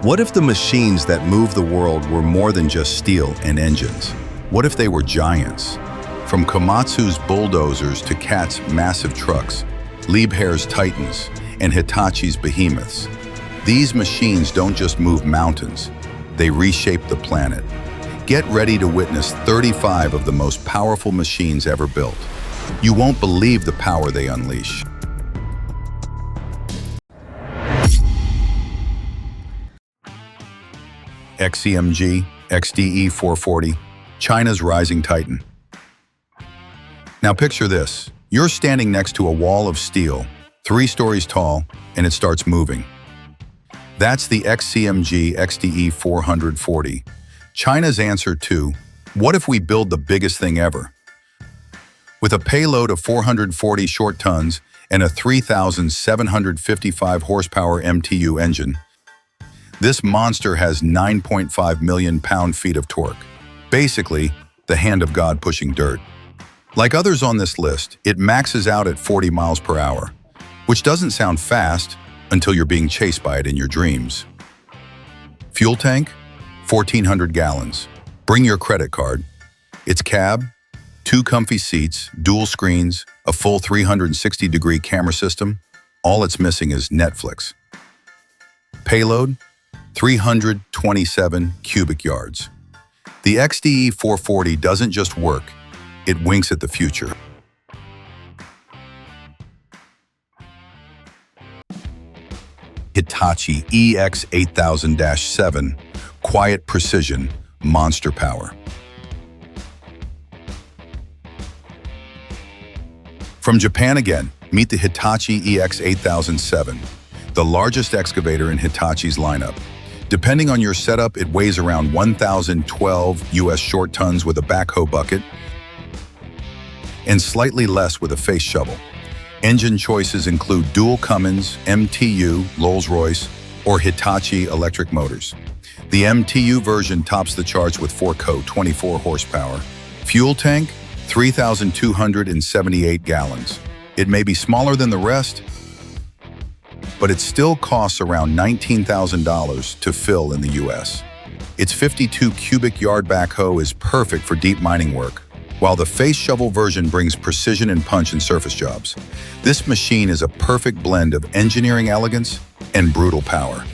What if the machines that move the world were more than just steel and engines? What if they were giants? From Komatsu's bulldozers to Cat's massive trucks, Liebherr's titans, and Hitachi's behemoths. These machines don't just move mountains, they reshape the planet. Get ready to witness 35 of the most powerful machines ever built. You won't believe the power they unleash. XCMG XDE 440, China's rising titan. Now picture this. You're standing next to a wall of steel, 3 stories tall, and it starts moving. That's the XCMG XDE 440, China's answer to, what if we build the biggest thing ever? With a payload of 440 short tons and a 3,755 horsepower MTU engine, this monster has 9.5 million pound-feet of torque. Basically, the hand of God pushing dirt. Like others on this list, it maxes out at 40 miles per hour, which doesn't sound fast until you're being chased by it in your dreams. Fuel tank, 1,400 gallons. Bring your credit card. Its cab, 2 comfy seats, dual screens, a full 360-degree camera system. All it's missing is Netflix. Payload, 327 cubic yards. The XDE 440 doesn't just work, it winks at the future. Hitachi EX 8000-7, quiet precision, monster power. From Japan again, meet the Hitachi EX 8007, the largest excavator in Hitachi's lineup. Depending on your setup, it weighs around 1,012 US short tons with a backhoe bucket and slightly less with a face shovel. Engine choices include dual Cummins, MTU, Rolls-Royce, or Hitachi electric motors. The MTU version tops the charts with 4Co 24 horsepower. Fuel tank, 3,278 gallons. It may be smaller than the rest, but it still costs around $19,000 to fill in the US. Its 52 cubic yard backhoe is perfect for deep mining work, while the face shovel version brings precision and punch in surface jobs. This machine is a perfect blend of engineering elegance and brutal power.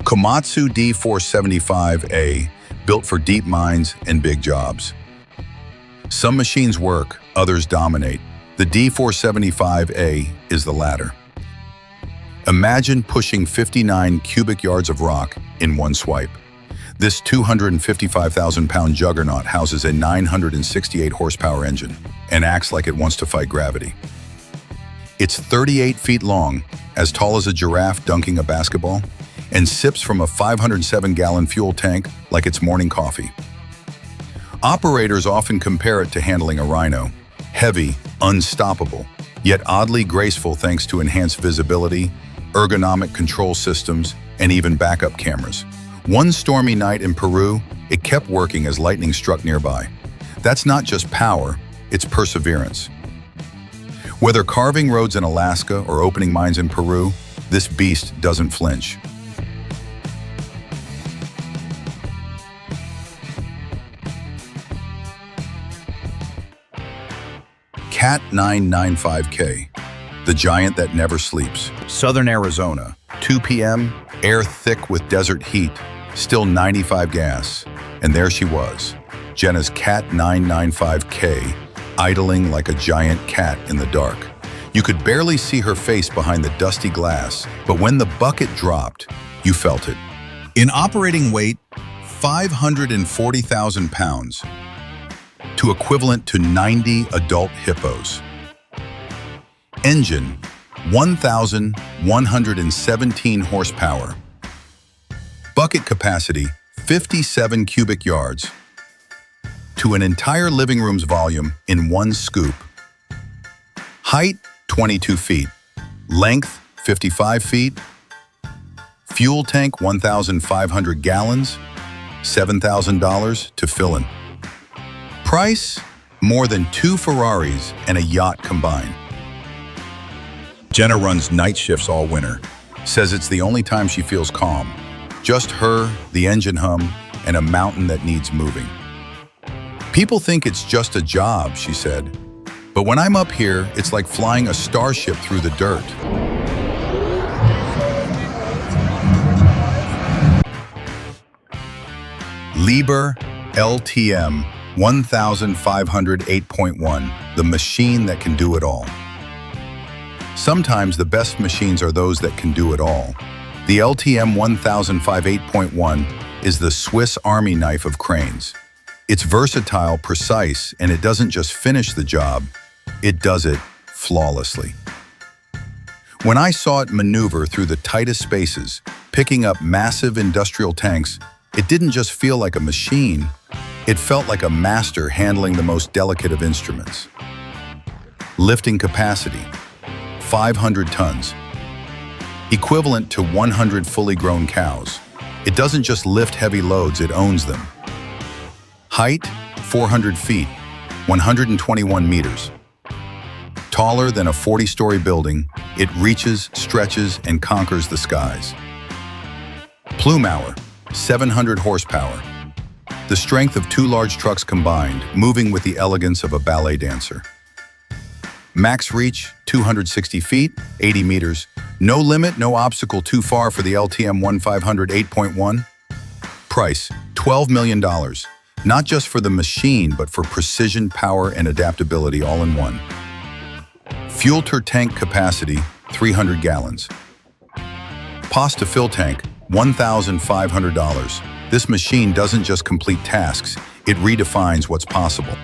Komatsu D475A, built for deep mines and big jobs. Some machines work, others dominate. The D475A is the latter. Imagine pushing 59 cubic yards of rock in one swipe. This 255,000-pound juggernaut houses a 968 horsepower engine and acts like it wants to fight gravity. It's 38 feet long, as tall as a giraffe dunking a basketball, and sips from a 507-gallon fuel tank like it's morning coffee. Operators often compare it to handling a rhino, heavy, unstoppable, yet oddly graceful thanks to enhanced visibility, ergonomic control systems, and even backup cameras. One stormy night in Peru, it kept working as lightning struck nearby. That's not just power, it's perseverance. Whether carving roads in Alaska or opening mines in Peru, this beast doesn't flinch. Cat 995K, the giant that never sleeps. Southern Arizona, 2 p.m., air thick with desert heat, still 95 gas. And there she was, Jenna's Cat 995K, idling like a giant cat in the dark. You could barely see her face behind the dusty glass, but when the bucket dropped, you felt it. In operating weight, 540,000 pounds, to equivalent to 90 adult hippos. Engine, 1,117 horsepower. Bucket capacity, 57 cubic yards. To an entire living room's volume in one scoop. Height, 22 feet. Length, 55 feet. Fuel tank, 1,500 gallons. $7,000 to fill in. Price? More than 2 Ferraris and a yacht combined. Jenna runs night shifts all winter. Says it's the only time she feels calm. Just her, the engine hum, and a mountain that needs moving. People think it's just a job, she said. But when I'm up here, it's like flying a starship through the dirt. Liebherr LTM 1508.1, the machine that can do it all. Sometimes the best machines are those that can do it all. The LTM 1508.1 is the Swiss Army knife of cranes. It's versatile, precise, and it doesn't just finish the job, it does it flawlessly. When I saw it maneuver through the tightest spaces, picking up massive industrial tanks, it didn't just feel like a machine, it felt like a master handling the most delicate of instruments. Lifting capacity, 500 tons, equivalent to 100 fully grown cows. It doesn't just lift heavy loads, it owns them. Height, 400 feet, 121 meters. Taller than a 40-story building, it reaches, stretches, and conquers the skies. Plume hour, 700 horsepower. The strength of 2 large trucks combined, moving with the elegance of a ballet dancer. Max reach, 260 feet, 80 meters. No limit, no obstacle too far for the LTM 1508.1. Price, $12 million. Not just for the machine, but for precision, power, and adaptability all in one. Fuel to tank capacity, 300 gallons. Pos to fill tank, $1,500. This machine doesn't just complete tasks, it redefines what's possible.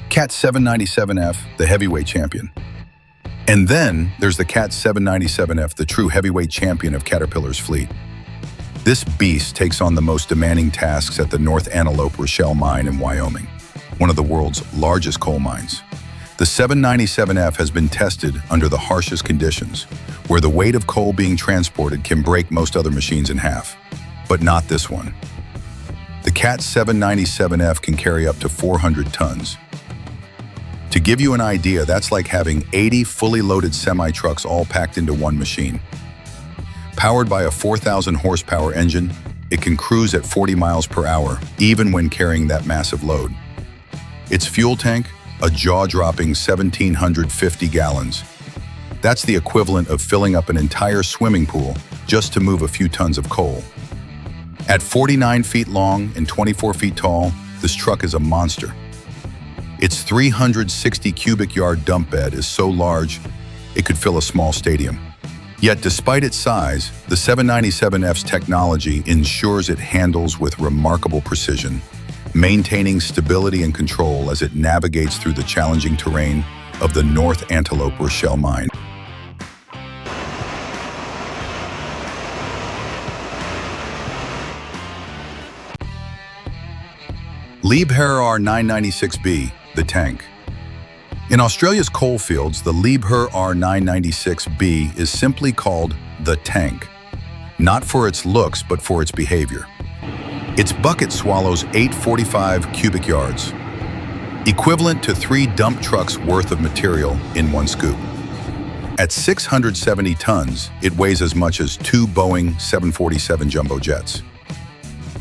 Cat 797F, the heavyweight champion. And then there's the Cat 797F, the true heavyweight champion of Caterpillar's fleet. This beast takes on the most demanding tasks at the North Antelope Rochelle mine in Wyoming, one of the world's largest coal mines. The 797F has been tested under the harshest conditions, where the weight of coal being transported can break most other machines in half. But not this one. The Cat 797F can carry up to 400 tons. To give you an idea, that's like having 80 fully loaded semi-trucks all packed into one machine. Powered by a 4,000 horsepower engine, it can cruise at 40 miles per hour, even when carrying that massive load. Its fuel tank, a jaw-dropping 1,750 gallons. That's the equivalent of filling up an entire swimming pool just to move a few tons of coal. At 49 feet long and 24 feet tall, this truck is a monster. Its 360 cubic yard dump bed is so large, it could fill a small stadium. Yet despite its size, the 797F's technology ensures it handles with remarkable precision, maintaining stability and control as it navigates through the challenging terrain of the North Antelope Rochelle mine. Liebherr R996B, the tank. In Australia's coalfields, the Liebherr R996B is simply called the tank, not for its looks, but for its behavior. Its bucket swallows 845 cubic yards, equivalent to 3 dump trucks worth of material in one scoop. At 670 tons, it weighs as much as 2 Boeing 747 jumbo jets.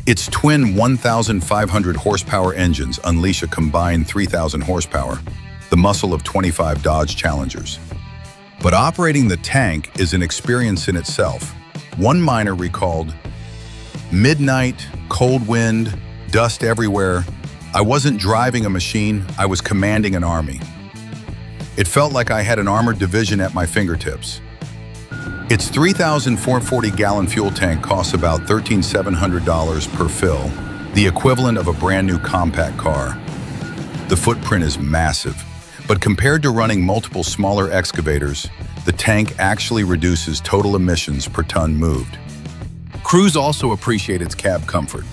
Its twin 1,500 horsepower engines unleash a combined 3,000 horsepower, the muscle of 25 Dodge Challengers. But operating the tank is an experience in itself. One miner recalled, "Midnight, cold wind, dust everywhere. I wasn't driving a machine, I was commanding an army. It felt like I had an armored division at my fingertips." Its 3,440-gallon fuel tank costs about $13,700 per fill, the equivalent of a brand new compact car. The footprint is massive, but compared to running multiple smaller excavators, the tank actually reduces total emissions per ton moved. Crews also appreciate its cab comfort.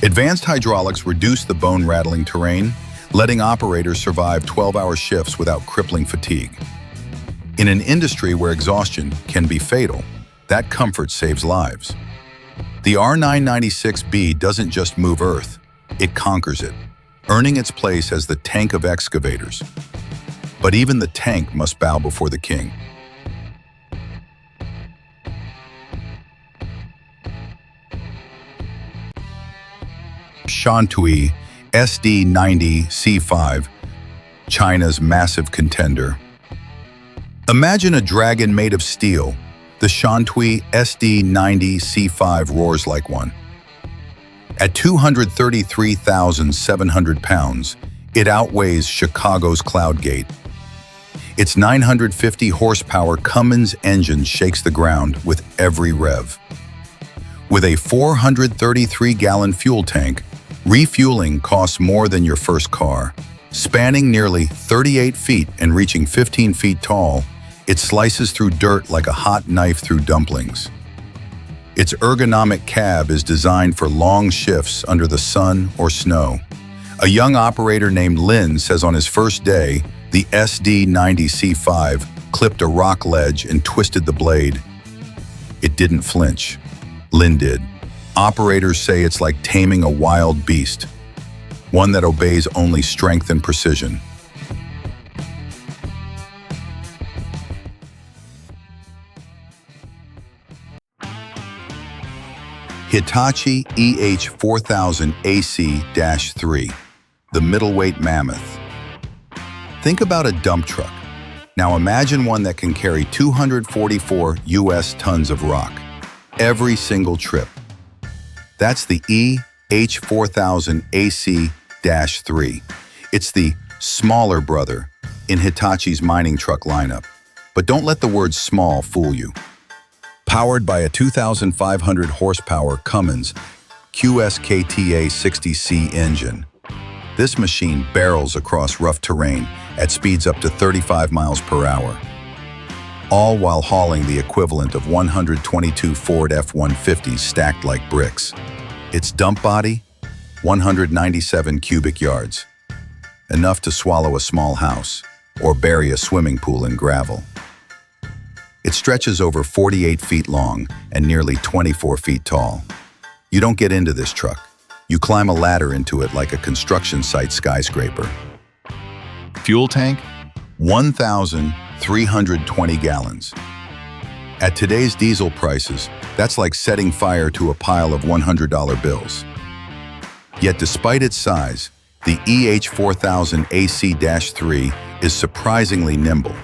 Advanced hydraulics reduce the bone-rattling terrain, letting operators survive 12-hour shifts without crippling fatigue. In an industry where exhaustion can be fatal, That comfort saves lives. The R996B doesn't just move Earth, it conquers it, earning its place as the tank of excavators. But even the tank must bow before the king. Shantui SD90C5, China's massive contender. Imagine a dragon made of steel. The Shantui SD90C5 roars like one. At 233,700 pounds, it outweighs Chicago's Cloudgate. Its 950 horsepower Cummins engine shakes the ground with every rev. With a 433-gallon fuel tank, refueling costs more than your first car. Spanning nearly 38 feet and reaching 15 feet tall, it slices through dirt like a hot knife through dumplings. Its ergonomic cab is designed for long shifts under the sun or snow. A young operator named Lin says on his first day, the SD90C5 clipped a rock ledge and twisted the blade. It didn't flinch. Lin did. Operators say it's like taming a wild beast, one that obeys only strength and precision. Hitachi EH4000 AC-3, the middleweight mammoth. Think about a dump truck. Now imagine one that can carry 244 US tons of rock, every single trip. That's the EH4000 AC-3. It's the smaller brother in Hitachi's mining truck lineup. But don't let the word small fool you. Powered by a 2,500 horsepower Cummins QSKTA 60C engine, this machine barrels across rough terrain at speeds up to 35 miles per hour, all while hauling the equivalent of 122 Ford F-150s stacked like bricks. Its dump body, 197 cubic yards, enough to swallow a small house or bury a swimming pool in gravel. It stretches over 48 feet long and nearly 24 feet tall. You don't get into this truck. You climb a ladder into it like a construction site skyscraper. Fuel tank, 1,320 gallons. At today's diesel prices, that's like setting fire to a pile of $100 bills. Yet despite its size, the EH4000 AC-3 is surprisingly nimble,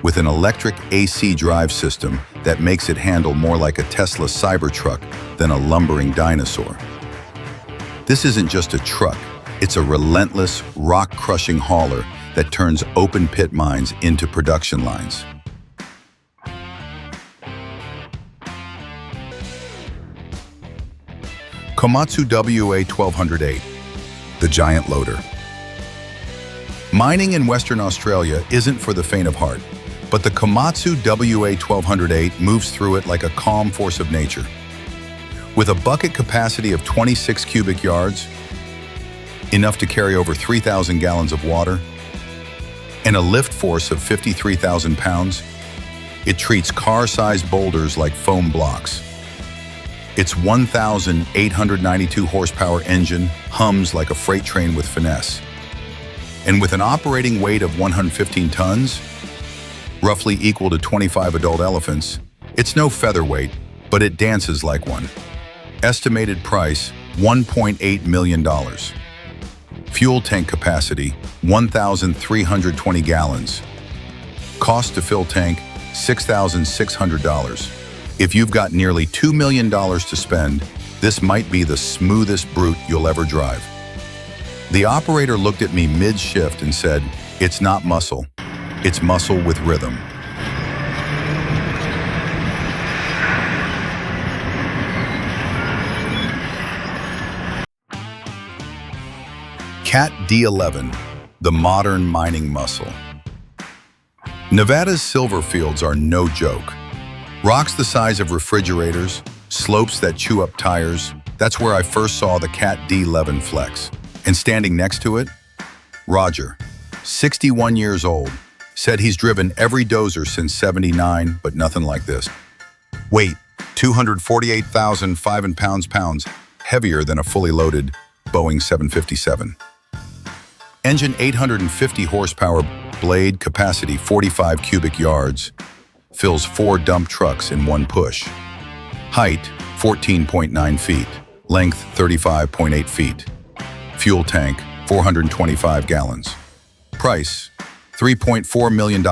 with an electric AC drive system that makes it handle more like a Tesla Cybertruck than a lumbering dinosaur. This isn't just a truck, it's a relentless, rock-crushing hauler that turns open pit mines into production lines. Komatsu WA-1208, the giant loader. Mining in Western Australia isn't for the faint of heart, but the Komatsu WA-1208 moves through it like a calm force of nature. With a bucket capacity of 26 cubic yards, enough to carry over 3,000 gallons of water, and a lift force of 53,000 pounds, it treats car-sized boulders like foam blocks. Its 1,892 horsepower engine hums like a freight train with finesse. And with an operating weight of 115 tons, roughly equal to 25 adult elephants, it's no featherweight, but it dances like one. Estimated price, $1.8 million. Fuel tank capacity, 1,320 gallons. Cost to fill tank, $6,600. If you've got nearly $2 million to spend, this might be the smoothest brute you'll ever drive. The operator looked at me mid-shift and said, "It's not muscle, it's muscle with rhythm." Cat D11, the modern mining muscle. Nevada's silver fields are no joke. Rocks the size of refrigerators, slopes that chew up tires. That's where I first saw the Cat D11 flex. And standing next to it, Roger, 61 years old, said he's driven every dozer since '79, but nothing like this. Wait, 248,005 pounds, heavier than a fully loaded Boeing 757. Engine 850 horsepower, blade capacity 45 cubic yards, fills 4 dump trucks in one push. Height 14.9 feet, length 35.8 feet. Fuel tank 425 gallons. Price $3.4 million,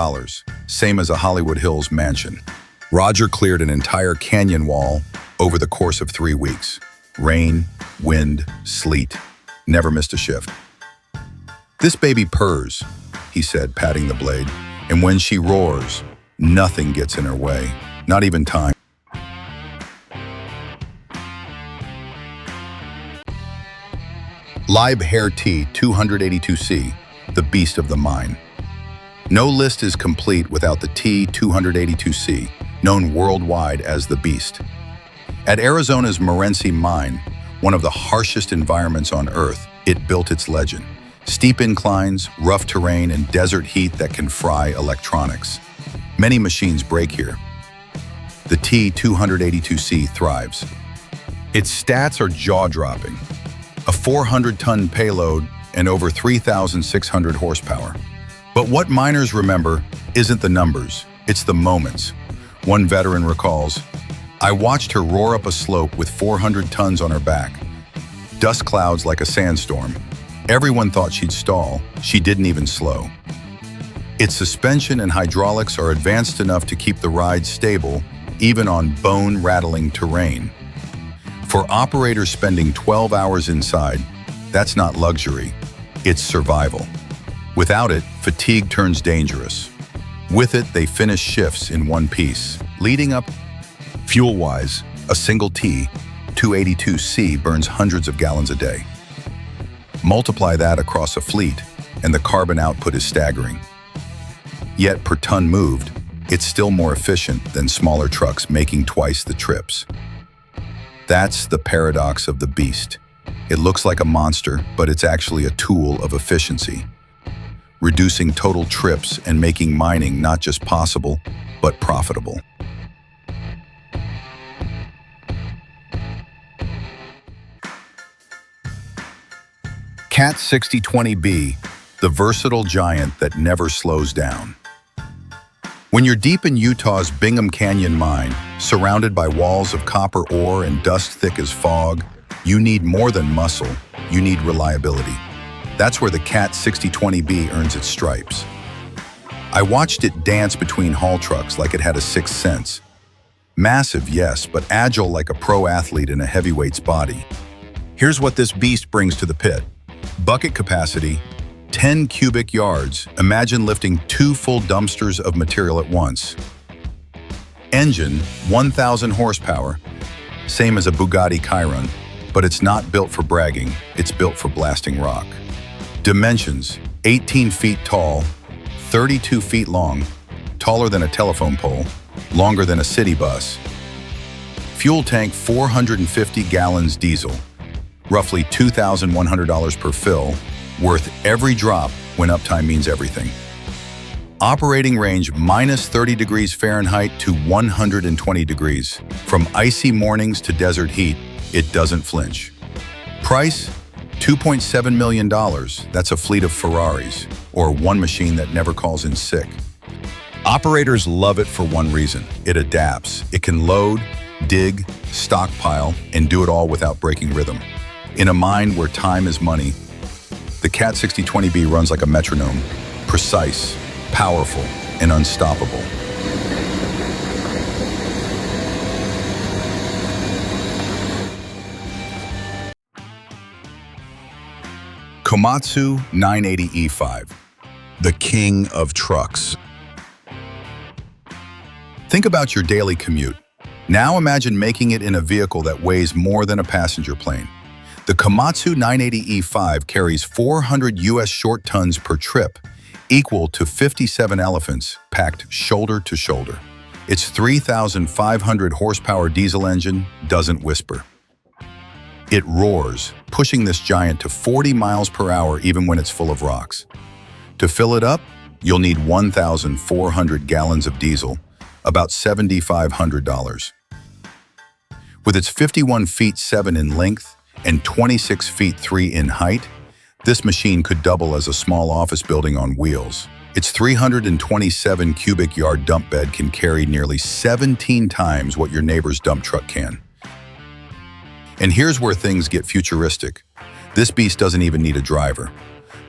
same as a Hollywood Hills mansion. Roger cleared an entire canyon wall over the course of 3 weeks. Rain, wind, sleet, never missed a shift. "This baby purrs," he said, patting the blade, "and when she roars, nothing gets in her way, not even time." Live Hair T 282C, the beast of the mine. No list is complete without the T282C, known worldwide as the Beast. At Arizona's Morenci mine, one of the harshest environments on Earth, it built its legend. Steep inclines, rough terrain, and desert heat that can fry electronics. Many machines break here. The T282C thrives. Its stats are jaw-dropping. A 400-ton payload and over 3,600 horsepower. But what miners remember isn't the numbers, it's the moments. One veteran recalls, "I watched her roar up a slope with 400 tons on her back. Dust clouds like a sandstorm. Everyone thought she'd stall. She didn't even slow." Its suspension and hydraulics are advanced enough to keep the ride stable, even on bone-rattling terrain. For operators spending 12 hours inside, that's not luxury, it's survival. Without it, fatigue turns dangerous. With it, they finish shifts in one piece. Leading up, fuel-wise, a single T282C burns hundreds of gallons a day. Multiply that across a fleet, and the carbon output is staggering. Yet per ton moved, it's still more efficient than smaller trucks making twice the trips. That's the paradox of the beast. It looks like a monster, but it's actually a tool of efficiency, reducing total trips and making mining not just possible, but profitable. Cat 6020B, the versatile giant that never slows down. When you're deep in Utah's Bingham Canyon mine, surrounded by walls of copper ore and dust thick as fog, you need more than muscle, you need reliability. That's where the Cat 6020B earns its stripes. I watched it dance between haul trucks like it had a sixth sense. Massive, yes, but agile like a pro athlete in a heavyweight's body. Here's what this beast brings to the pit. Bucket capacity, 10 cubic yards. Imagine lifting 2 full dumpsters of material at once. Engine, 1,000 horsepower, same as a Bugatti Chiron, but it's not built for bragging, it's built for blasting rock. Dimensions, 18 feet tall, 32 feet long, taller than a telephone pole, longer than a city bus. Fuel tank 450 gallons diesel, roughly $2,100 per fill, worth every drop when uptime means everything. Operating range minus 30 degrees Fahrenheit to 120 degrees. From icy mornings to desert heat, it doesn't flinch. Price, $2.7 million. That's a fleet of Ferraris, or one machine that never calls in sick. Operators love it for one reason. It adapts. It can load, dig, stockpile, and do it all without breaking rhythm. In a mine where time is money, the Cat 6020B runs like a metronome, precise, powerful, and unstoppable. Komatsu 980E5, the king of trucks. Think about your daily commute. Now imagine making it in a vehicle that weighs more than a passenger plane. The Komatsu 980E5 carries 400 US short tons per trip, equal to 57 elephants packed shoulder to shoulder. Its 3,500 horsepower diesel engine doesn't whisper. It roars, pushing this giant to 40 miles per hour even when it's full of rocks. To fill it up, you'll need 1,400 gallons of diesel, about $7,500. With its 51 feet 7 in length and 26 feet 3 in height, this machine could double as a small office building on wheels. Its 327 cubic yard dump bed can carry nearly 17 times what your neighbor's dump truck can. And here's where things get futuristic. This beast doesn't even need a driver.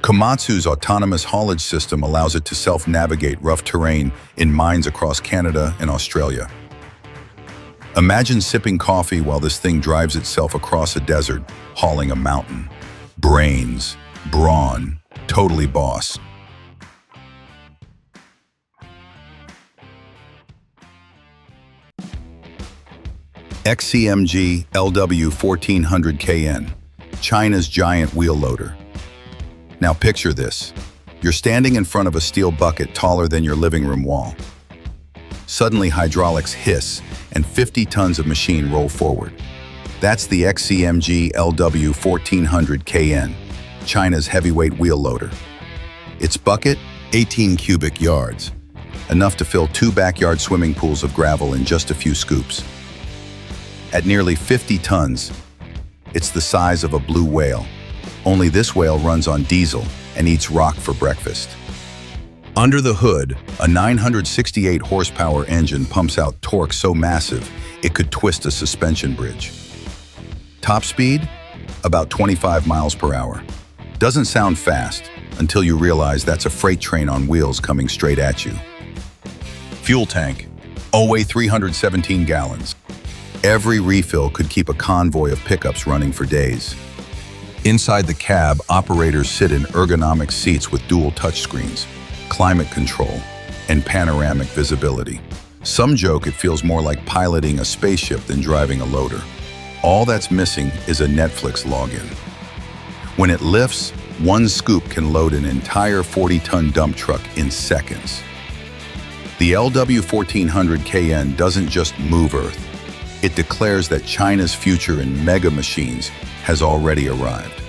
Komatsu's autonomous haulage system allows it to self-navigate rough terrain in mines across Canada and Australia. Imagine sipping coffee while this thing drives itself across a desert, hauling a mountain. Brains, brawn, totally boss. XCMG LW1400KN, China's giant wheel loader. Now picture this. You're standing in front of a steel bucket taller than your living room wall. Suddenly hydraulics hiss and 50 tons of machine roll forward. That's the XCMG LW1400KN, China's heavyweight wheel loader. Its bucket, 18 cubic yards, enough to fill 2 backyard swimming pools of gravel in just a few scoops. At nearly 50 tons, it's the size of a blue whale. Only this whale runs on diesel and eats rock for breakfast. Under the hood, a 968 horsepower engine pumps out torque so massive it could twist a suspension bridge. Top speed? About 25 miles per hour. Doesn't sound fast until you realize that's a freight train on wheels coming straight at you. Fuel tank, weigh 317 gallons. Every refill could keep a convoy of pickups running for days. Inside the cab, operators sit in ergonomic seats with dual touchscreens, climate control, and panoramic visibility. Some joke it feels more like piloting a spaceship than driving a loader. All that's missing is a Netflix login. When it lifts, one scoop can load an entire 40-ton dump truck in seconds. The LW1400KN doesn't just move Earth. It declares that China's future in mega machines has already arrived.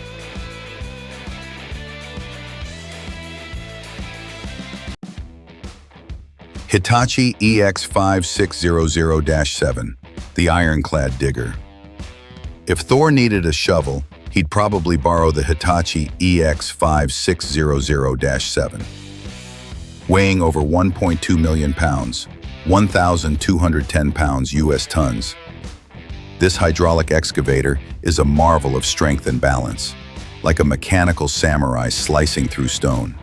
Hitachi EX5600-7, the ironclad digger. If Thor needed a shovel, he'd probably borrow the Hitachi EX5600-7. Weighing over 1.2 million pounds, 1,210 pounds US tons, this hydraulic excavator is a marvel of strength and balance, like a mechanical samurai slicing through stone.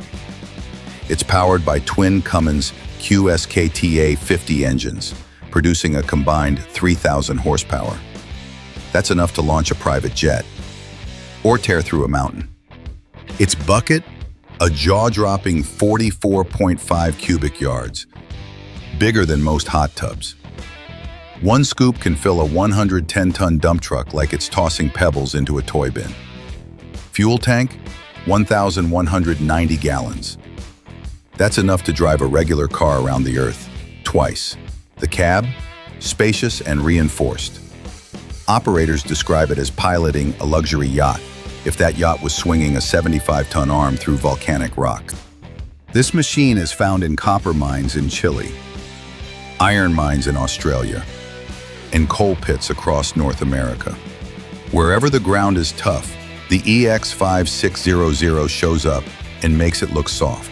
It's powered by twin Cummins QSKTA 50 engines, producing a combined 3,000 horsepower. That's enough to launch a private jet or tear through a mountain. Its bucket, a jaw-dropping 44.5 cubic yards, bigger than most hot tubs. One scoop can fill a 110-ton dump truck like it's tossing pebbles into a toy bin. Fuel tank, 1,190 gallons. That's enough to drive a regular car around the Earth, twice. The cab, spacious and reinforced. Operators describe it as piloting a luxury yacht, if that yacht was swinging a 75-ton arm through volcanic rock. This machine is found in copper mines in Chile, iron mines in Australia, and coal pits across North America. Wherever the ground is tough, the EX5600 shows up and makes it look soft.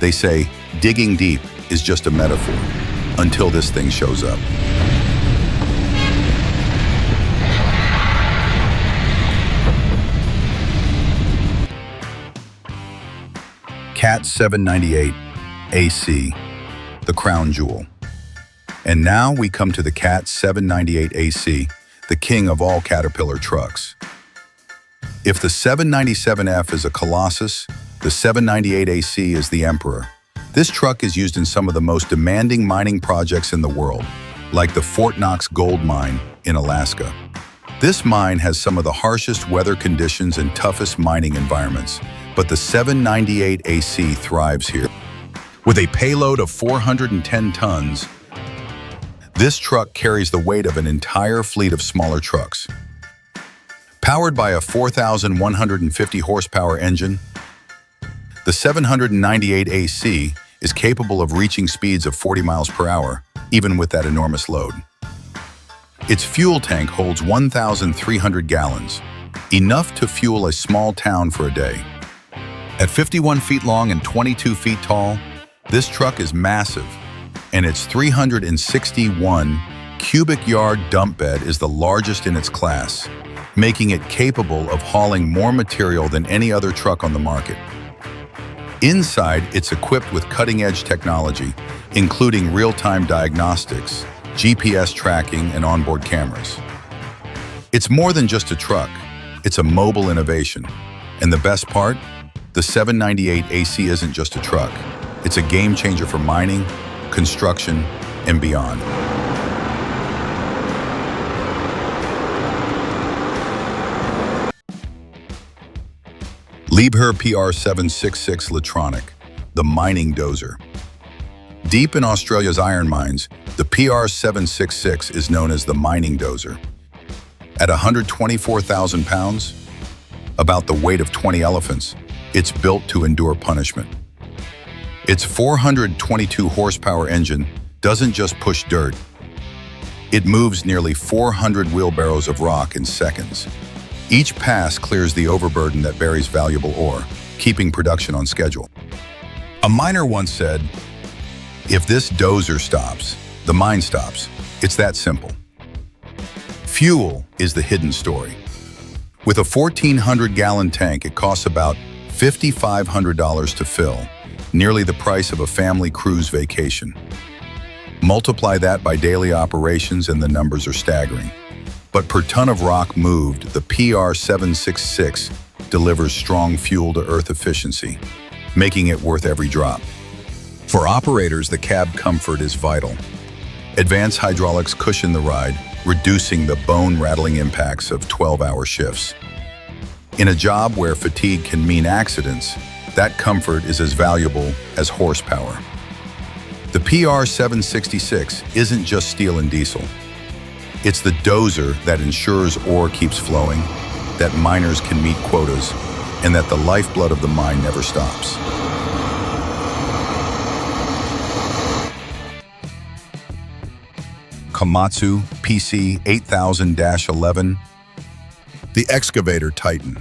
They say digging deep is just a metaphor until this thing shows up. Cat 798 AC, the crown jewel. And now we come to the Cat 798 AC, the king of all Caterpillar trucks. If the 797F is a colossus, the 798 AC is the emperor. This truck is used in some of the most demanding mining projects in the world, like the Fort Knox gold mine in Alaska. This mine has some of the harshest weather conditions and toughest mining environments, but the 798 AC thrives here. With a payload of 410 tons, this truck carries the weight of an entire fleet of smaller trucks. Powered by a 4,150 horsepower engine, the 798 AC is capable of reaching speeds of 40 miles per hour, even with that enormous load. Its fuel tank holds 1,300 gallons, enough to fuel a small town for a day. At 51 feet long and 22 feet tall, this truck is massive, and its 361 cubic yard dump bed is the largest in its class, making it capable of hauling more material than any other truck on the market. Inside, it's equipped with cutting-edge technology, including real-time diagnostics, GPS tracking, and onboard cameras. It's more than just a truck, it's a mobile innovation. And the best part? The 798 AC isn't just a truck. It's a game changer for mining, construction, and beyond. Liebherr PR766 Latronic, the mining dozer. Deep in Australia's iron mines, the PR766 is known as the mining dozer. At 124,000 pounds, about the weight of 20 elephants, it's built to endure punishment. Its 422 horsepower engine doesn't just push dirt. It moves nearly 400 wheelbarrows of rock in seconds. Each pass clears the overburden that buries valuable ore, keeping production on schedule. A miner once said, "If this dozer stops, the mine stops." It's that simple. Fuel is the hidden story. With a 1,400-gallon tank, it costs about $5,500 to fill, nearly the price of a family cruise vacation. Multiply that by daily operations and the numbers are staggering. But per ton of rock moved, the PR766 delivers strong fuel-to-earth efficiency, making it worth every drop. For operators, the cab comfort is vital. Advanced hydraulics cushion the ride, reducing the bone-rattling impacts of 12-hour shifts. In a job where fatigue can mean accidents, that comfort is as valuable as horsepower. The PR766 isn't just steel and diesel. It's the dozer that ensures ore keeps flowing, that miners can meet quotas, and that the lifeblood of the mine never stops. Komatsu PC 8000-11, the excavator titan.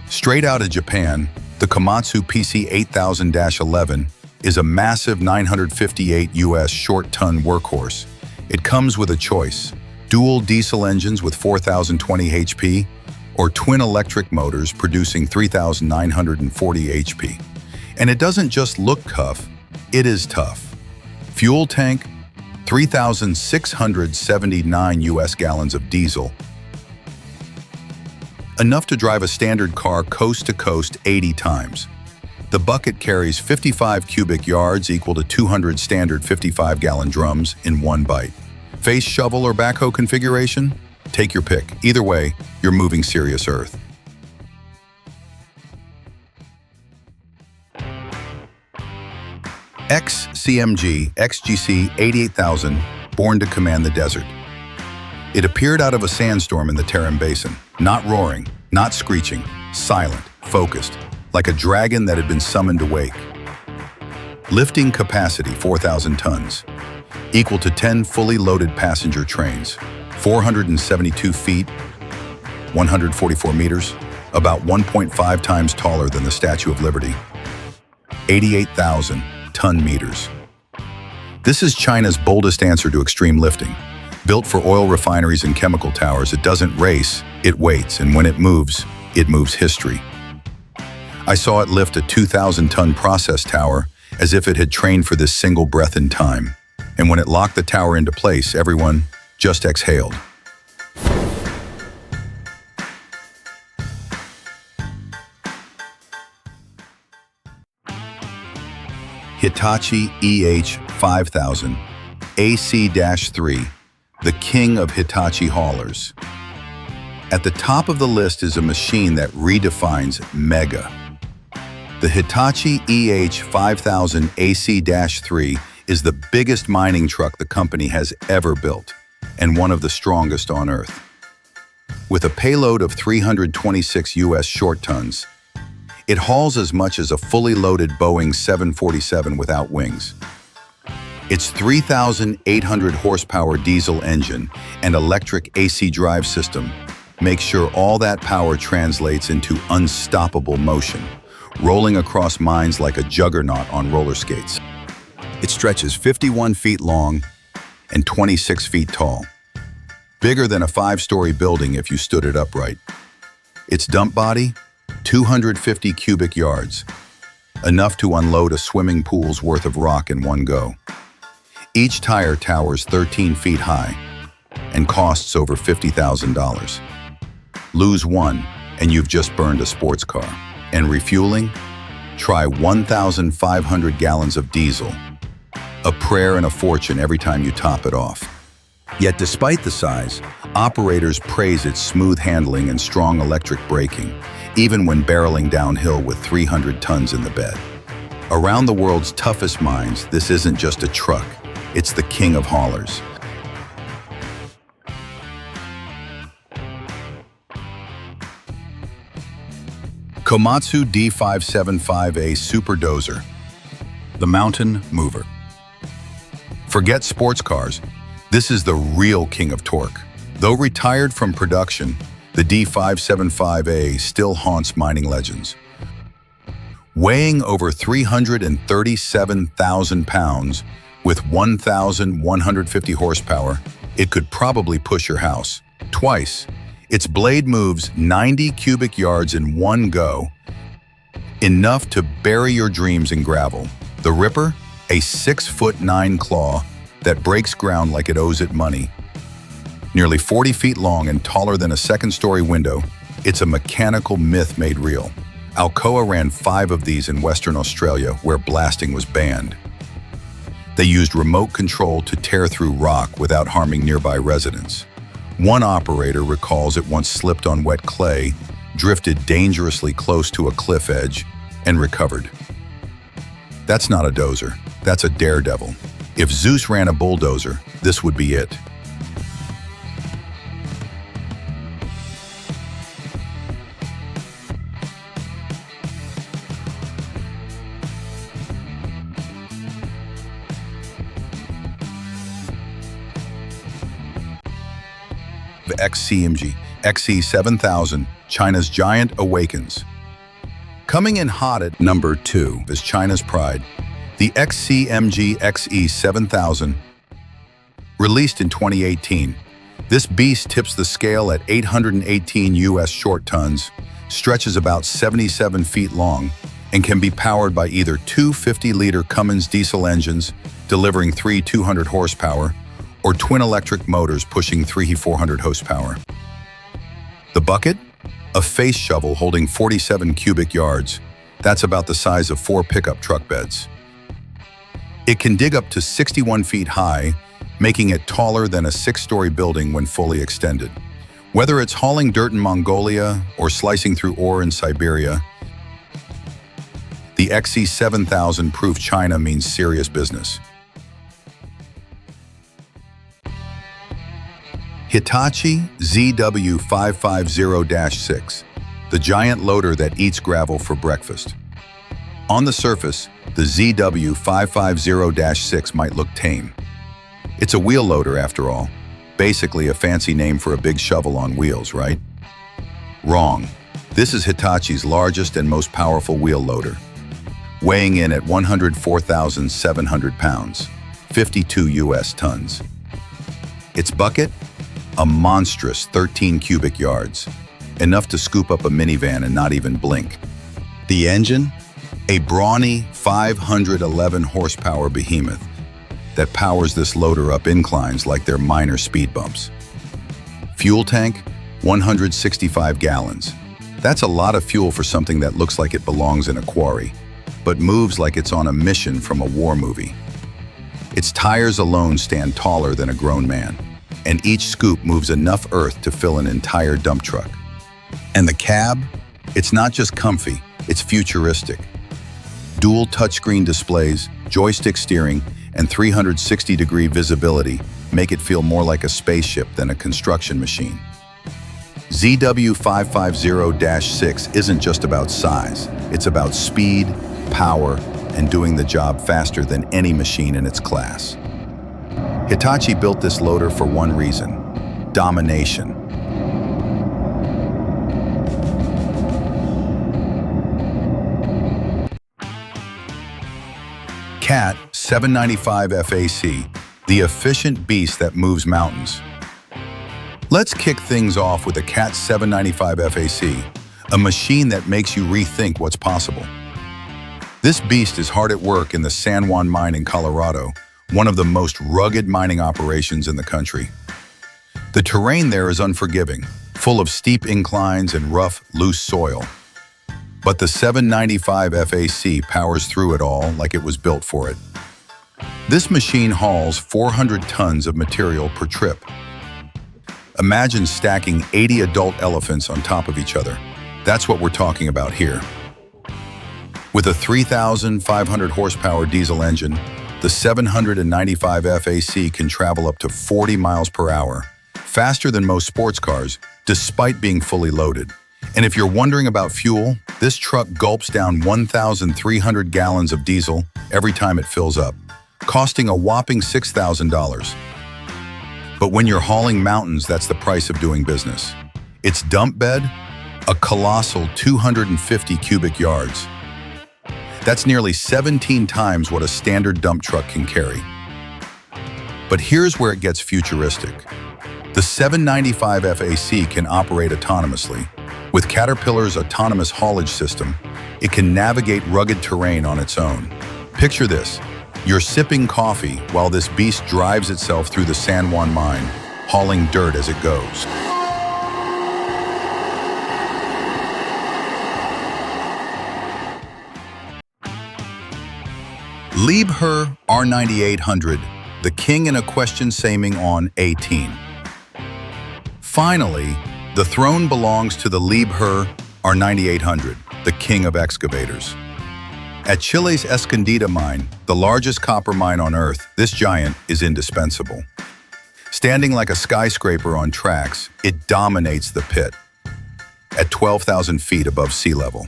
Straight out of Japan, the Komatsu PC 8000-11 is a massive 958 US short-ton workhorse. It comes with a choice: dual diesel engines with 4,020 HP, or twin electric motors producing 3,940 HP. And it doesn't just look tough, it is tough. Fuel tank, 3,679 US gallons of diesel, enough to drive a standard car coast to coast 80 times. The bucket carries 55 cubic yards equal to 200 standard 55-gallon drums in one bite. Face shovel or backhoe configuration? Take your pick. Either way, you're moving serious earth. XCMG XGC 88,000, born to command the desert. It appeared out of a sandstorm in the Tarim Basin, not roaring, not screeching, silent, focused, like a dragon that had been summoned to wake. Lifting capacity 4,000 tons, equal to 10 fully loaded passenger trains, 472 feet, 144 meters, about 1.5 times taller than the Statue of Liberty, 88,000 ton meters. This is China's boldest answer to extreme lifting. Built for oil refineries and chemical towers, it doesn't race, it waits, and when it moves history. I saw it lift a 2,000-ton process tower as if it had trained for this single breath in time. And when it locked the tower into place, everyone just exhaled. Hitachi EH5000 AC-3, the king of Hitachi haulers. At the top of the list is a machine that redefines mega. The Hitachi EH5000 AC-3 is the biggest mining truck the company has ever built, and one of the strongest on Earth. With a payload of 326 US short tons, it hauls as much as a fully loaded Boeing 747 without wings. Its 3,800 horsepower diesel engine and electric AC drive system make sure all that power translates into unstoppable motion, rolling across mines like a juggernaut on roller skates. It stretches 51 feet long and 26 feet tall, bigger than a 5-story building if you stood it upright. Its dump body, 250 cubic yards, enough to unload a swimming pool's worth of rock in one go. Each tire towers 13 feet high and costs over $50,000. Lose one, and you've just burned a sports car. And refueling? Try 1,500 gallons of diesel. A prayer and a fortune every time you top it off. Yet despite the size, operators praise its smooth handling and strong electric braking, even when barreling downhill with 300 tons in the bed. Around the world's toughest mines, this isn't just a truck, it's the king of haulers. Komatsu D575A Super Dozer, the mountain mover. Forget sports cars, this is the real king of torque. Though retired from production, the D575A still haunts mining legends. Weighing over 337,000 pounds with 1,150 horsepower, it could probably push your house twice. Its blade moves 90 cubic yards in one go, enough to bury your dreams in gravel. The Ripper, a 6'9" claw that breaks ground like it owes it money. Nearly 40 feet long and taller than a second-story window, it's a mechanical myth made real. Alcoa ran 5 of these in Western Australia where blasting was banned. They used remote control to tear through rock without harming nearby residents. One operator recalls it once slipped on wet clay, drifted dangerously close to a cliff edge, and recovered. That's not a dozer, that's a daredevil. If Zeus ran a bulldozer, this would be it. The XC7000, China's giant awakens. Coming in hot at number 2 is China's pride, the XC7000. Released in 2018, this beast tips the scale at 818 US short tons, stretches about 77 feet long, and can be powered by either two 50-liter Cummins diesel engines delivering 200 horsepower, or twin electric motors pushing 400 horsepower. The bucket? A face shovel holding 47 cubic yards. That's about the size of 4 pickup truck beds. It can dig up to 61 feet high, making it taller than a 6-story building when fully extended. Whether it's hauling dirt in Mongolia or slicing through ore in Siberia, the XC7000 proved China means serious business. Hitachi ZW550-6, the giant loader that eats gravel for breakfast. On the surface, the ZW550-6 might look tame. It's a wheel loader after all, basically a fancy name for a big shovel on wheels, right? Wrong. This is Hitachi's largest and most powerful wheel loader, weighing in at 104,700 pounds, 52 US tons. Its bucket? A monstrous 13 cubic yards, enough to scoop up a minivan and not even blink. The engine? A brawny 511 horsepower behemoth that powers this loader up inclines like they're minor speed bumps. Fuel tank? 165 gallons. That's a lot of fuel for something that looks like it belongs in a quarry, but moves like it's on a mission from a war movie. Its tires alone stand taller than a grown man, and each scoop moves enough earth to fill an entire dump truck. And the cab? It's not just comfy, it's futuristic. Dual touchscreen displays, joystick steering, and 360-degree visibility make it feel more like a spaceship than a construction machine. ZW550-6 isn't just about size, it's about speed, power, and doing the job faster than any machine in its class. Hitachi built this loader for one reason: domination. CAT 795 FAC, the efficient beast that moves mountains. Let's kick things off with the CAT 795 FAC, a machine that makes you rethink what's possible. This beast is hard at work in the San Juan mine in Colorado, one of the most rugged mining operations in the country. The terrain there is unforgiving, full of steep inclines and rough, loose soil. But the 795 FAC powers through it all like it was built for it. This machine hauls 400 tons of material per trip. Imagine stacking 80 adult elephants on top of each other. That's what we're talking about here. With a 3,500 horsepower diesel engine, the 795 FAC can travel up to 40 miles per hour, faster than most sports cars, despite being fully loaded. And if you're wondering about fuel, this truck gulps down 1,300 gallons of diesel every time it fills up, costing a whopping $6,000. But when you're hauling mountains, that's the price of doing business. Its dump bed, a colossal 250 cubic yards. That's nearly 17 times what a standard dump truck can carry. But here's where it gets futuristic. The 795 FAC can operate autonomously. With Caterpillar's autonomous haulage system, it can navigate rugged terrain on its own. Picture this: you're sipping coffee while this beast drives itself through the San Juan mine, hauling dirt as it goes. Liebherr R9800, the king in a question saming on 18. Finally, the throne belongs to the Liebherr R9800, the king of excavators. At Chile's Escondida mine, the largest copper mine on Earth, this giant is indispensable. Standing like a skyscraper on tracks, it dominates the pit. At 12,000 feet above sea level.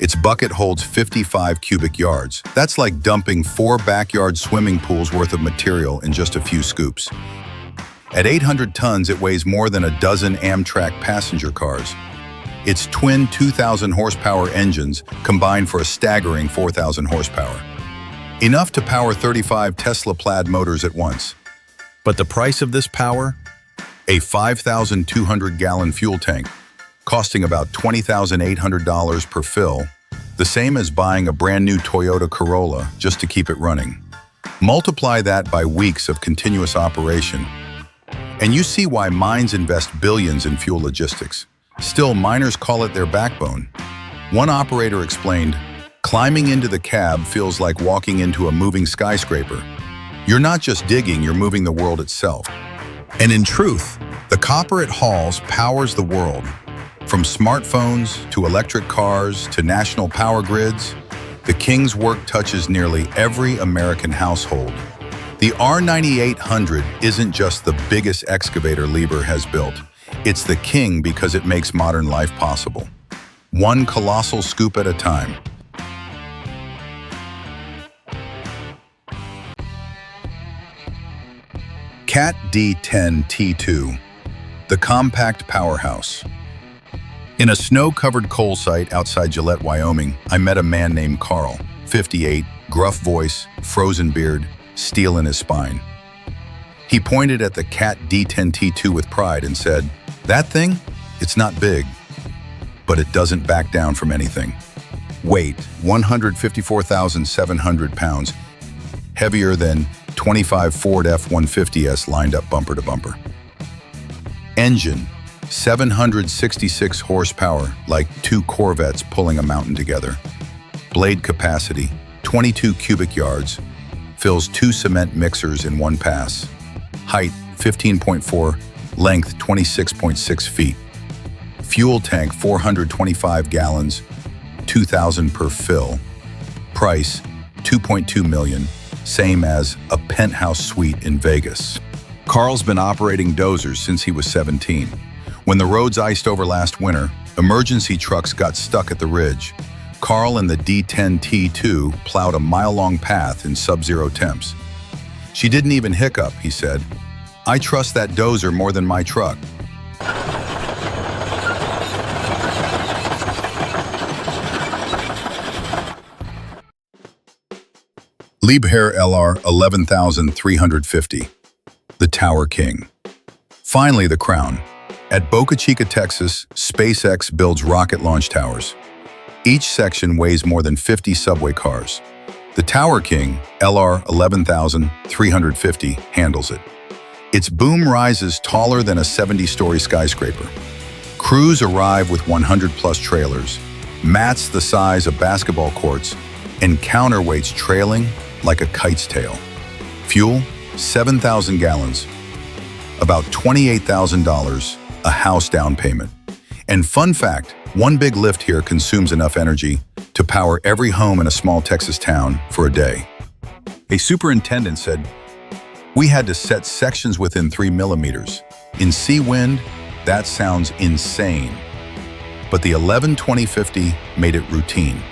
Its bucket holds 55 cubic yards. That's like dumping 4 backyard swimming pools worth of material in just a few scoops. At 800 tons, it weighs more than a dozen Amtrak passenger cars. Its twin 2,000 horsepower engines combine for a staggering 4,000 horsepower. Enough to power 35 Tesla Plaid motors at once. But the price of this power? A 5,200-gallon fuel tank, costing about $20,800 per fill, the same as buying a brand new Toyota Corolla just to keep it running. Multiply that by weeks of continuous operation, and you see why mines invest billions in fuel logistics. Still, miners call it their backbone. One operator explained, "Climbing into the cab feels like walking into a moving skyscraper. You're not just digging, you're moving the world itself." And in truth, the copper it hauls powers the world. From smartphones to electric cars to national power grids, the King's work touches nearly every American household. The R9800 isn't just the biggest excavator Liebherr has built. It's the king because it makes modern life possible. One colossal scoop at a time. CAT D10T2, the compact powerhouse. In a snow-covered coal site outside Gillette, Wyoming, I met a man named Carl, 58, gruff voice, frozen beard, steel in his spine. He pointed at the CAT D10T2 with pride and said, "That thing? It's not big, but it doesn't back down from anything. Weight, 154,700 pounds, heavier than 25 Ford F-150s lined up bumper to bumper. Engine, 766 horsepower, like 2 Corvettes pulling a mountain together. Blade capacity, 22 cubic yards, fills 2 cement mixers in one pass. Height, 15.4, length, 26.6 feet. Fuel tank, 425 gallons, 2,000 per fill. Price, $2.2 million, same as a penthouse suite in Vegas. Carl's been operating dozers since he was 17. When the roads iced over last winter, emergency trucks got stuck at the ridge. Carl and the D10T2 plowed a mile-long path in sub-zero temps. She didn't even hiccup, he said. I trust that dozer more than my truck. Liebherr LR 11,350. The Tower King. Finally, the crown. At Boca Chica, Texas, SpaceX builds rocket launch towers. Each section weighs more than 50 subway cars. The Tower King, LR 11,350, handles it. Its boom rises taller than a 70-story skyscraper. Crews arrive with 100-plus trailers, mats the size of basketball courts, and counterweights trailing like a kite's tail. Fuel, 7,000 gallons, about $28,000, a house down payment. And fun fact, one big lift here consumes enough energy to power every home in a small Texas town for a day. A superintendent said, "We had to set sections within 3 millimeters. In sea wind, that sounds insane." But the 11-2050 made it routine.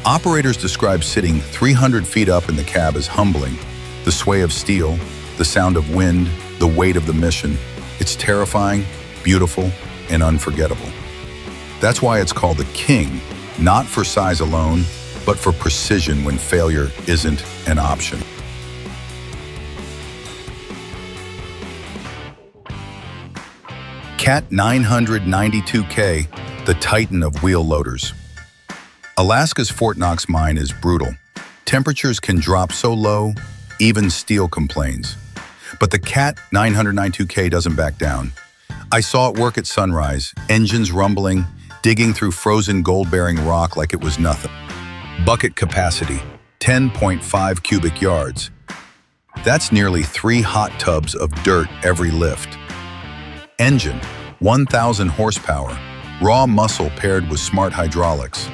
Operators describe sitting 300 feet up in the cab as humbling. The sway of steel, the sound of wind, the weight of the mission. It's terrifying, beautiful, and unforgettable. That's why it's called the King, not for size alone, but for precision when failure isn't an option. Cat 992K, the Titan of wheel loaders. Alaska's Fort Knox mine is brutal. Temperatures can drop so low, even steel complains. But the Cat 992K doesn't back down. I saw it work at sunrise, engines rumbling, digging through frozen gold-bearing rock like it was nothing. Bucket capacity, 10.5 cubic yards. That's nearly 3 hot tubs of dirt every lift. Engine, 1,000 horsepower, raw muscle paired with smart hydraulics.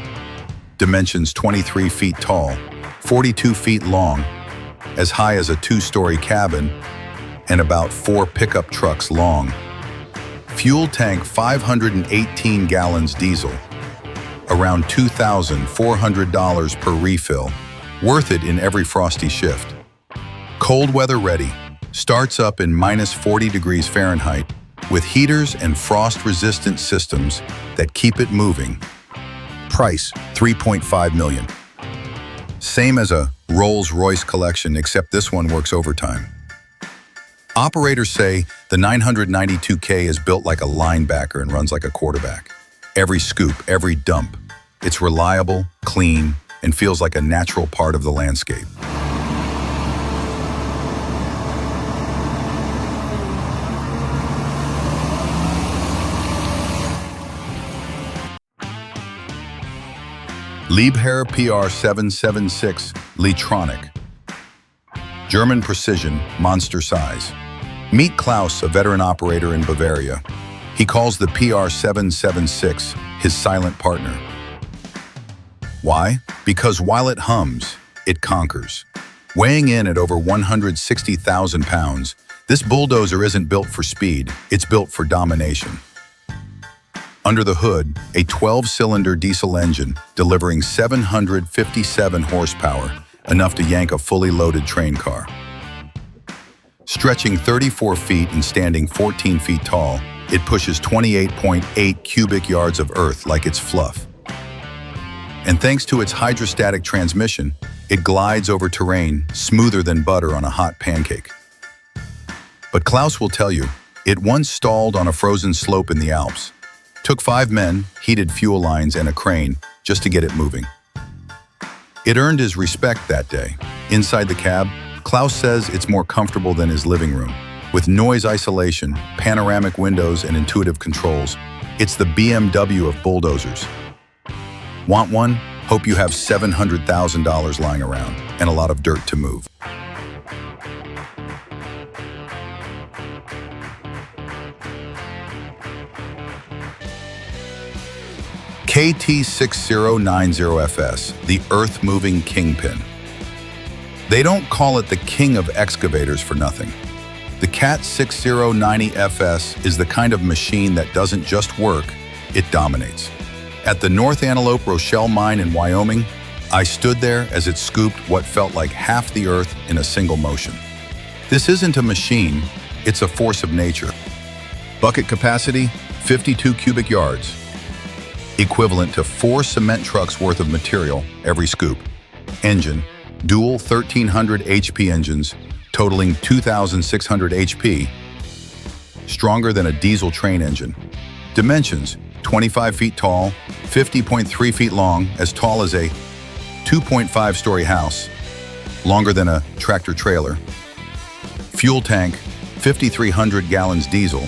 Dimensions 23 feet tall, 42 feet long, as high as a 2-story cabin, and about 4 pickup trucks long. Fuel tank 518 gallons diesel, around $2,400 per refill, worth it in every frosty shift. Cold weather ready, starts up in minus 40 degrees Fahrenheit, with heaters and frost-resistant systems that keep it moving. Price, $3.5 million. Same as a Rolls-Royce collection, except this one works overtime. Operators say the 992K is built like a linebacker and runs like a quarterback. Every scoop, every dump. It's reliable, clean, and feels like a natural part of the landscape. Liebherr PR776 Litronic. German precision, monster size. Meet Klaus, a veteran operator in Bavaria. He calls the PR776 his silent partner. Why? Because while it hums, it conquers. Weighing in at over 160,000 pounds, this bulldozer isn't built for speed, it's built for domination. Under the hood, a 12-cylinder diesel engine delivering 757 horsepower, enough to yank a fully loaded train car. Stretching 34 feet and standing 14 feet tall, it pushes 28.8 cubic yards of earth like it's fluff. And thanks to its hydrostatic transmission, it glides over terrain smoother than butter on a hot pancake. But Klaus will tell you, it once stalled on a frozen slope in the Alps. Took 5 men, heated fuel lines, and a crane just to get it moving. It earned his respect that day. Inside the cab, Klaus says it's more comfortable than his living room. With noise isolation, panoramic windows, and intuitive controls, it's the BMW of bulldozers. Want one? Hope you have $700,000 lying around and a lot of dirt to move. KT6090FS, the earth-moving kingpin. They don't call it the king of excavators for nothing. The Cat 6090FS is the kind of machine that doesn't just work, it dominates. At the North Antelope Rochelle mine in Wyoming, I stood there as it scooped what felt like half the earth in a single motion. This isn't a machine, it's a force of nature. Bucket capacity, 52 cubic yards, equivalent to 4 cement trucks worth of material every scoop. Engine, dual 1300 HP engines, totaling 2,600 HP, stronger than a diesel train engine. Dimensions, 25 feet tall, 50.3 feet long, as tall as a 2.5-story house, longer than a tractor trailer. Fuel tank, 5,300 gallons diesel,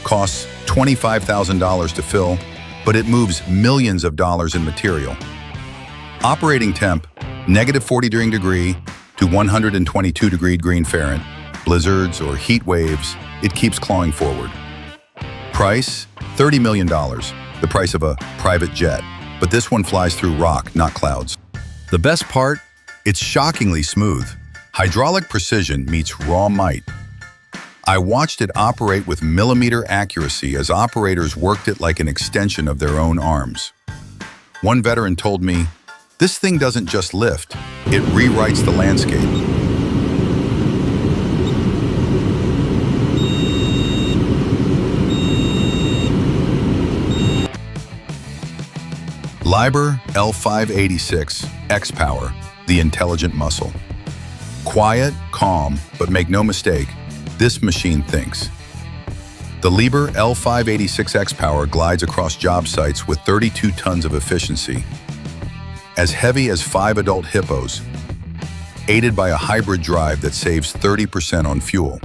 costs $25,000 to fill, but it moves millions of dollars in material. Operating temp, -40 to 122 green Fahrenheit. Blizzards or heat waves, it keeps clawing forward. Price, $30 million, the price of a private jet. But this one flies through rock, not clouds. The best part? It's shockingly smooth. Hydraulic precision meets raw might. I watched it operate with millimeter accuracy as operators worked it like an extension of their own arms. One veteran told me, "This thing doesn't just lift, it rewrites the landscape." Liber L586 X-Power, the intelligent muscle. Quiet, calm, but make no mistake, this machine thinks. The Liber L586 X-Power glides across job sites with 32 tons of efficiency, as heavy as 5 adult hippos, aided by a hybrid drive that saves 30% on fuel.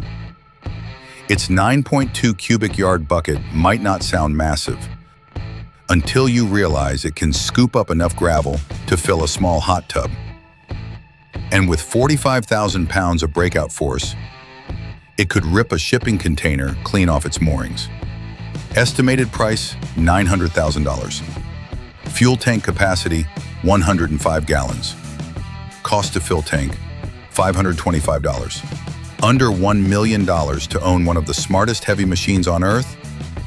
Its 9.2 cubic yard bucket might not sound massive, until you realize it can scoop up enough gravel to fill a small hot tub. And with 45,000 pounds of breakout force, it could rip a shipping container clean off its moorings. Estimated price, $900,000. Fuel tank capacity, 105 gallons. Cost to fill tank, $525. Under $1 million to own one of the smartest heavy machines on Earth?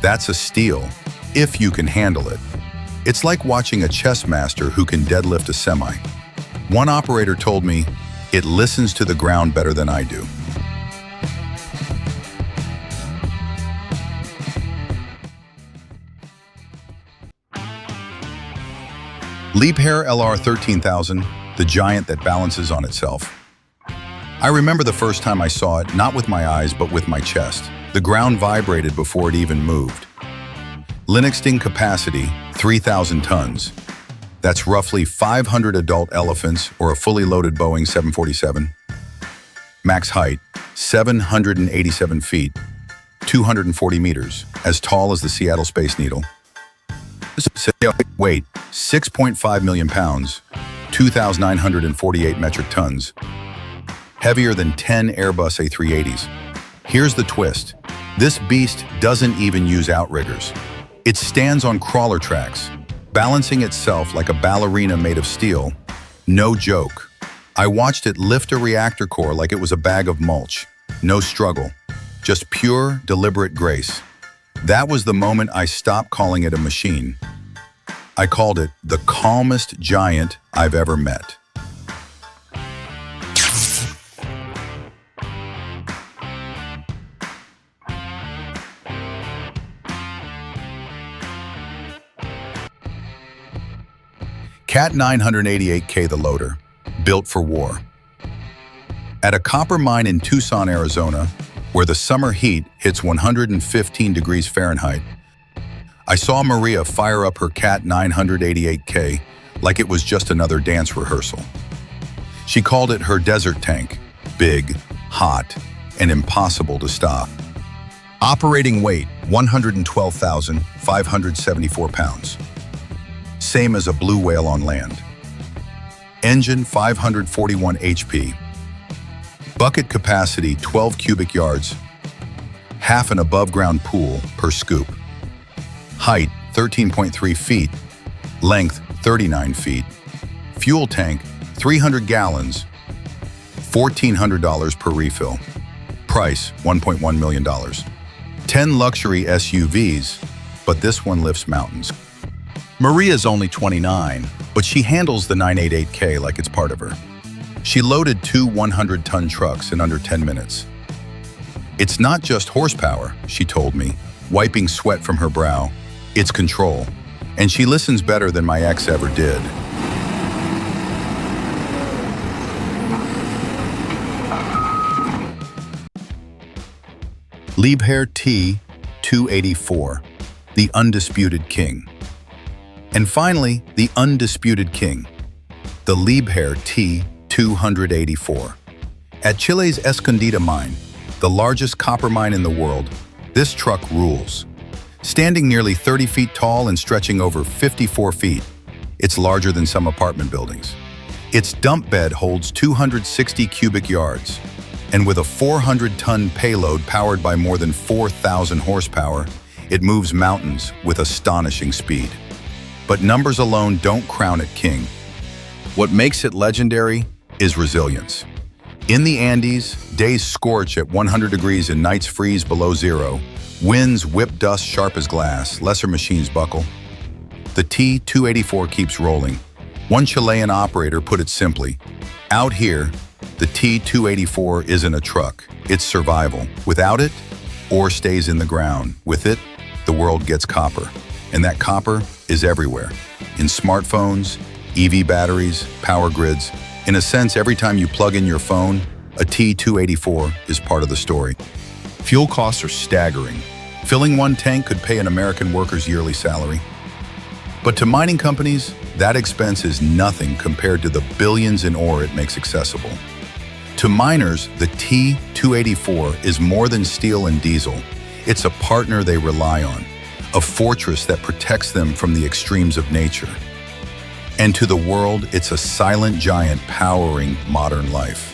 That's a steal, if you can handle it. It's like watching a chess master who can deadlift a semi. One operator told me, "It listens to the ground better than I do." Liebherr LR 13,000, the giant that balances on itself. I remember the first time I saw it, not with my eyes, but with my chest. The ground vibrated before it even moved. Livingston capacity, 3,000 tons. That's roughly 500 adult elephants or a fully loaded Boeing 747. Max height, 787 feet, 240 meters, as tall as the Seattle Space Needle. Weight, 6.5 million pounds, 2,948 metric tons. Heavier than 10 Airbus A380s. Here's the twist. This beast doesn't even use outriggers. It stands on crawler tracks, balancing itself like a ballerina made of steel. No joke. I watched it lift a reactor core like it was a bag of mulch. No struggle, just pure, deliberate grace. That was the moment I stopped calling it a machine. I called it the calmest giant I've ever met. Cat 988K the loader, built for war. At a copper mine in Tucson, Arizona, where the summer heat hits 115 degrees Fahrenheit, I saw Maria fire up her Cat 988K like it was just another dance rehearsal. She called it her desert tank, big, hot, and impossible to stop. Operating weight, 112,574 pounds. Same as a blue whale on land. Engine, 541 HP. Bucket capacity, 12 cubic yards. Half an above-ground pool per scoop. Height, 13.3 feet. Length, 39 feet. Fuel tank, 300 gallons. $1,400 per refill. Price, $1.1 million. 10 luxury SUVs, but this one lifts mountains. Maria's only 29, but but she handles the 988K like it's part of her. She loaded two 100-ton trucks in under 10 minutes. It's not just horsepower, she told me, wiping sweat from her brow. It's control. And she listens better than my ex ever did. Liebherr T284, the undisputed king. And finally, the undisputed king, the Liebherr T284. At Chile's Escondida mine, the largest copper mine in the world, this truck rules. Standing nearly 30 feet tall and stretching over 54 feet, it's larger than some apartment buildings. Its dump bed holds 260 cubic yards, and with a 400-ton payload powered by more than 4,000 horsepower, it moves mountains with astonishing speed. But numbers alone don't crown it king. What makes it legendary is resilience. In the Andes, days scorch at 100 degrees and nights freeze below zero. Winds whip dust sharp as glass, lesser machines buckle. The T284 keeps rolling. One Chilean operator put it simply, out here, the T284 isn't a truck, it's survival. Without it, ore stays in the ground. With it, the world gets copper. And that copper is everywhere. In smartphones, EV batteries, power grids. In a sense, every time you plug in your phone, a T284 is part of the story. Fuel costs are staggering. Filling one tank could pay an American worker's yearly salary. But to mining companies, that expense is nothing compared to the billions in ore it makes accessible. To miners, the T284 is more than steel and diesel. It's a partner they rely on, a fortress that protects them from the extremes of nature. And to the world, it's a silent giant powering modern life.